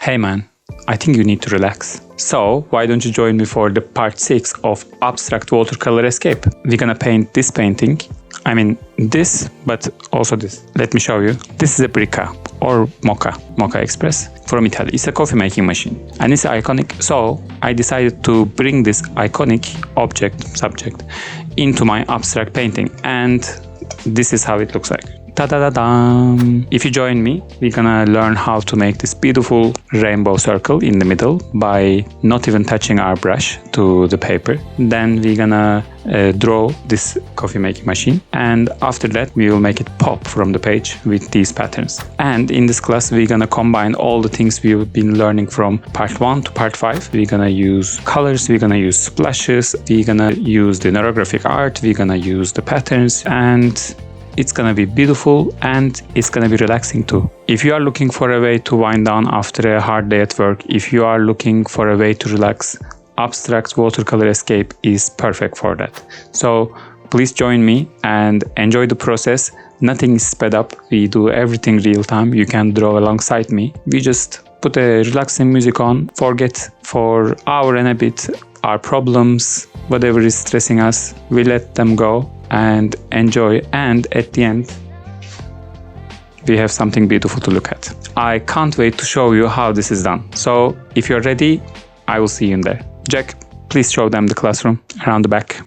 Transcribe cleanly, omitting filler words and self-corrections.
Hey man, I think you need to relax. So why don't you join me for the part 6 of Abstract Watercolor Escape? We're gonna paint this painting. I mean this, but also this. Let me show you. This is a Bricca or Mocha Express from Italy. It's a coffee making machine and it's iconic. So I decided to bring this iconic subject into my abstract painting, and this is how it looks like. Ta-da-da-dam! If you join me, we're gonna learn how to make this beautiful rainbow circle in the middle by not even touching our brush to the paper. Then we're gonna draw this coffee making machine, and after that we will make it pop from the page with these patterns. And in this class we're gonna combine all the things we've been learning from part 1 to part 5. We're gonna use colors, we're gonna use splashes, we're gonna use the neurographic art, we're gonna use the patterns, and it's gonna be beautiful and it's gonna be relaxing too. If you are looking for a way to wind down after a hard day at work, if you are looking for a way to relax, Abstract Watercolor Escape is perfect for that. So please join me and enjoy the process. Nothing is sped up. We do everything real time. You can draw alongside me. We just put a relaxing music on, forget for an hour and a bit our problems, whatever is stressing us, we let them go and enjoy, and at the end we have something beautiful to look at. I can't wait to show you how this is done. So if you're ready, I will see you in there. Jack, please show them the classroom around the back,